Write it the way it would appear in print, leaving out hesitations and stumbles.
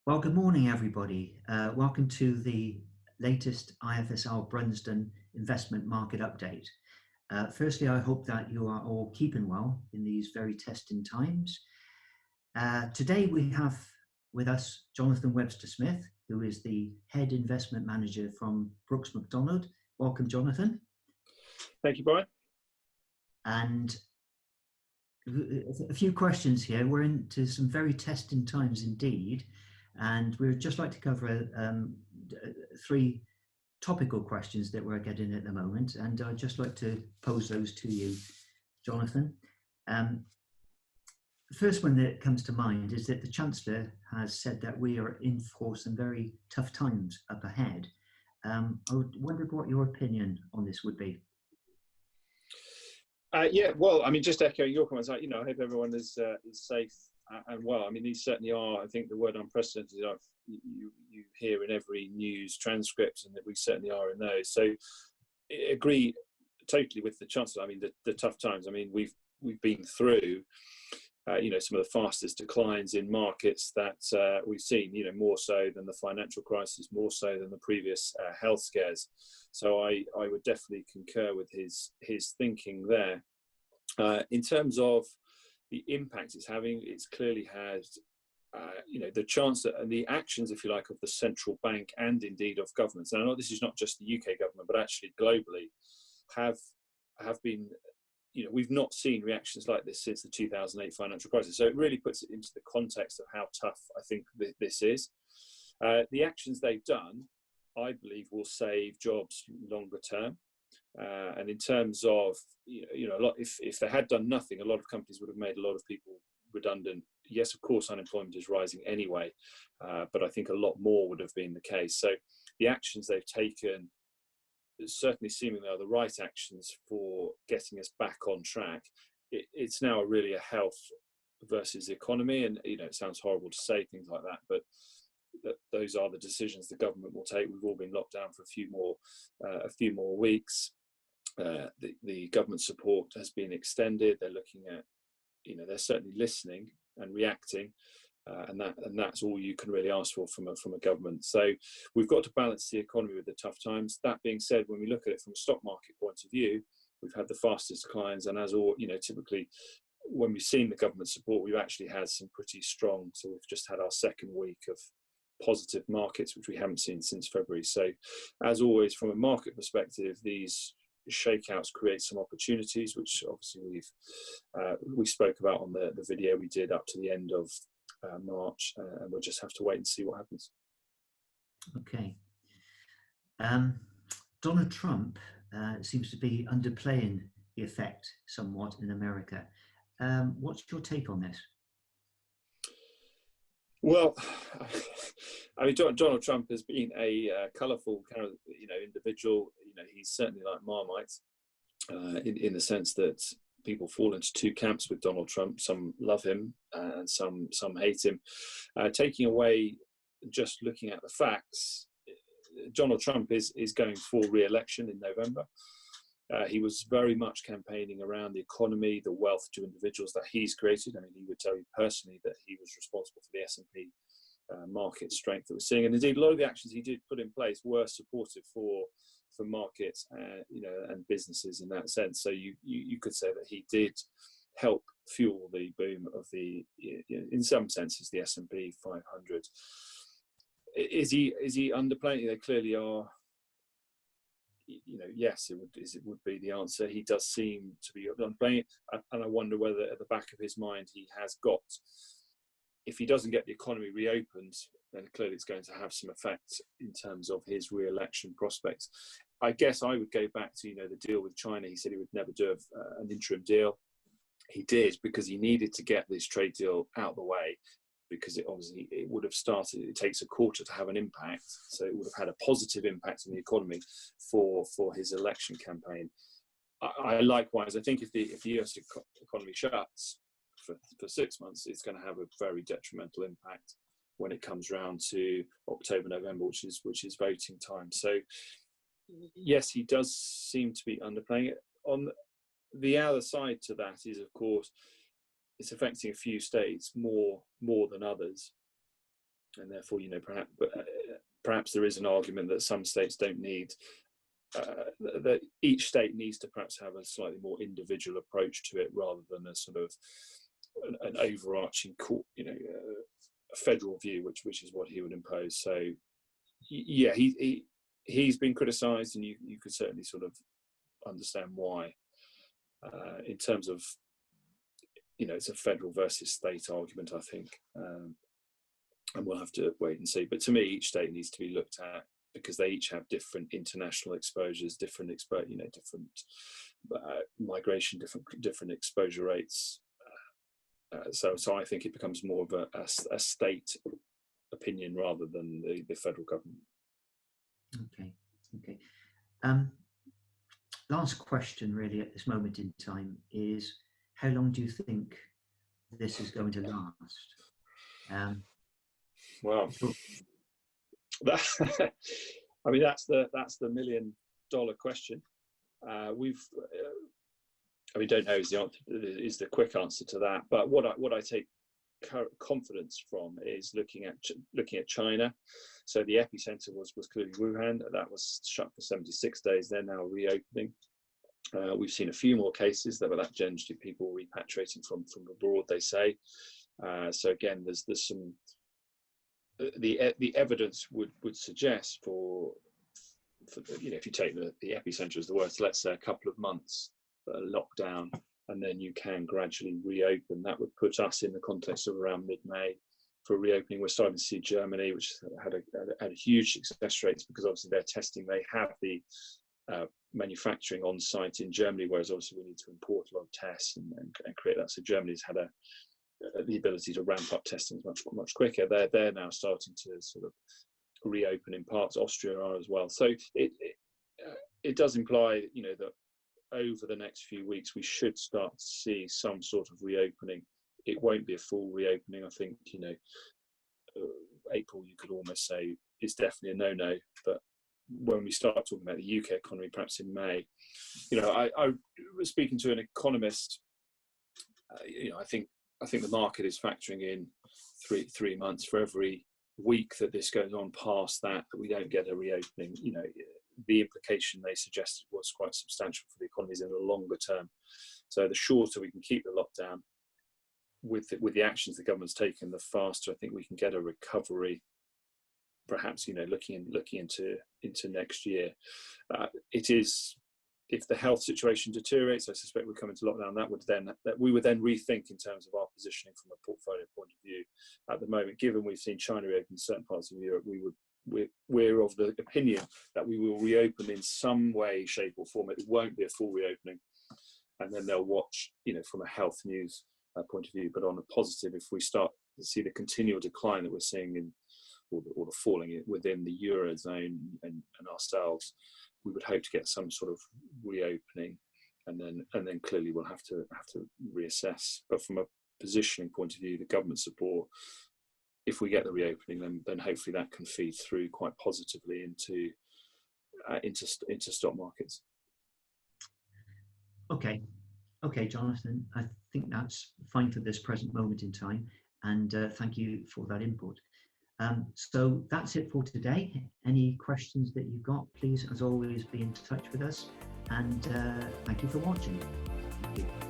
Well, good morning, everybody. Welcome to the latest IFSR Brunsdon investment market update. Firstly, I hope that you are all keeping well in these very testing times. Today, we have with us Jonathan Webster-Smith, who is the head investment manager from Brooks Macdonald. Welcome, Jonathan. Thank you, Brian. And a few questions here. We're into some very testing times indeed. And we'd just like to cover three topical questions that we're getting at the moment. And I'd just like to pose those to you, Jonathan. The first one that comes to mind is that the Chancellor has said that we are in for some very tough times up ahead. I wondered what your opinion on this would be. Yeah, well, I mean, just echoing your comments, I hope everyone is safe and well. I mean, these certainly are. I think the word unprecedented you hear in every news transcript, and that we certainly are in those. So, I agree totally with the Chancellor. I mean, the tough times. I mean, we've been through, some of the fastest declines in markets that we've seen. More so than the financial crisis, more so than the previous health scares. So I would definitely concur with his thinking there. In terms of the impact it's having, it's clearly had, the Chancellor and the actions, if you like, of the central bank and indeed of governments. And I know this is not just the UK government, but actually globally, have been, we've not seen reactions like this since the 2008 financial crisis. So it really puts it into the context of how tough I think this is. The actions they've done, I believe, will save jobs longer term. And in terms of, a lot, if they had done nothing, a lot of companies would have made a lot of people redundant. Yes, of course, unemployment is rising anyway, but I think a lot more would have been the case. So the actions they've taken certainly seemingly are the right actions for getting us back on track. It's now really a health versus economy, and it sounds horrible to say things like that, but those are the decisions the government will take. We've all been locked down for a few more weeks. The government support has been extended. They're looking at, they're certainly listening and reacting, and that's all you can really ask for from a government. So we've got to balance the economy with the tough times. That being said, when we look at it from a stock market point of view, we've had the fastest declines, and as all, typically when we've seen the government support, we've actually had some pretty strong. So we've just had our second week of positive markets, which we haven't seen since February. So as always, from a market perspective, these shakeouts create some opportunities, which obviously we spoke about on the video we did up to the end of March, and we'll just have to wait and see what happens. Okay. Donald Trump seems to be underplaying the effect somewhat in America. What's your take on this? Well, I mean, Donald Trump has been a colourful kind of, individual. He's certainly like Marmite in the sense that people fall into two camps with Donald Trump. Some love him and some hate him. Taking away just looking at the facts, Donald Trump is going for re-election in November. He was very much campaigning around the economy, the wealth to individuals that he's created. I mean, he would tell you personally that he was responsible for the S&P market strength that we're seeing. And indeed, a lot of the actions he did put in place were supportive for markets, and businesses in that sense. So you could say that he did help fuel the boom of the, in some senses, the S&P 500. Is he underplaying? They clearly are. Yes, it would be the answer. He does seem to be underplaying it, and I wonder whether at the back of his mind he has got, if he doesn't get the economy reopened, then clearly it's going to have some effect in terms of his re-election prospects. I guess I would go back to, the deal with China. He said he would never do an interim deal. He did, because he needed to get this trade deal out of the way, because it would have started, it takes a quarter to have an impact. So it would have had a positive impact on the economy for his election campaign. I likewise, I think if the US economy shuts for 6 months, it's going to have a very detrimental impact when it comes around to October, November, which is voting time. So yes, he does seem to be underplaying it. On the other side to that is, of course, it's affecting a few states more than others. and therefore, perhaps there is an argument that some states don't need. That each state needs to perhaps have a slightly more individual approach to it, rather than a sort of an overarching a federal view, which is what he would impose. So, yeah, he's been criticised, and you could certainly sort of understand why. In terms of, it's a federal versus state argument, I think, and we'll have to wait and see. But to me, each state needs to be looked at, because they each have different international exposures, different migration, different exposure rates. So I think it becomes more of a state opinion rather than the federal government. Okay. Last question, really, at this moment in time is: how long do you think this is going to last? Well, I mean, that's the $1 million question. We don't know is the quick answer to that. But what I take confidence from is looking at China. So the epicenter was clearly Wuhan. That was shut for 76 days. They're now reopening. We've seen a few more cases that were generally people repatriating from abroad, they say. So again, there's some the evidence would suggest for if you take the epicenter as the worst, let's say a couple of months lockdown, and then you can gradually reopen. That would put us in the context of around mid-May for reopening. We're starting to see Germany, which had a huge success rates, because obviously they're testing. They have the manufacturing on site in Germany, whereas obviously we need to import a lot of tests and create that. So Germany's had the ability to ramp up testing much quicker. They're now starting to sort of reopen in parts. Austria are as well. So it does imply that over the next few weeks we should start to see some sort of reopening. It won't be a full reopening. I think April, you could almost say, is definitely a no-no. But when we start talking about the UK economy, perhaps in May, I was speaking to an economist. I think the market is factoring in three months for every week that this goes on past that we don't get a reopening. The implication they suggested was quite substantial for the economies in the longer term. So the shorter we can keep the lockdown with the actions the government's taken, the faster I think we can get a recovery. Perhaps looking into next year. It is, if the health situation deteriorates, I suspect we're coming to lockdown. That we would then rethink in terms of our positioning from a portfolio point of view. At the moment, given we've seen China reopen certain parts of Europe, we're of the opinion that we will reopen in some way, shape, or form. It won't be a full reopening, and then they'll watch, from a health news point of view. But on a positive, if we start to see the continual decline that we're seeing in, or the falling within the Eurozone and ourselves, we would hope to get some sort of reopening, and then clearly we'll have to reassess. But from a positioning point of view, the government support, if we get the reopening, then hopefully that can feed through quite positively into stock markets. Okay, Jonathan. I think that's fine for this present moment in time, and thank you for that input. So that's it for today. Any questions that you've got, please, as always, be in touch with us. And thank you for watching. Thank you.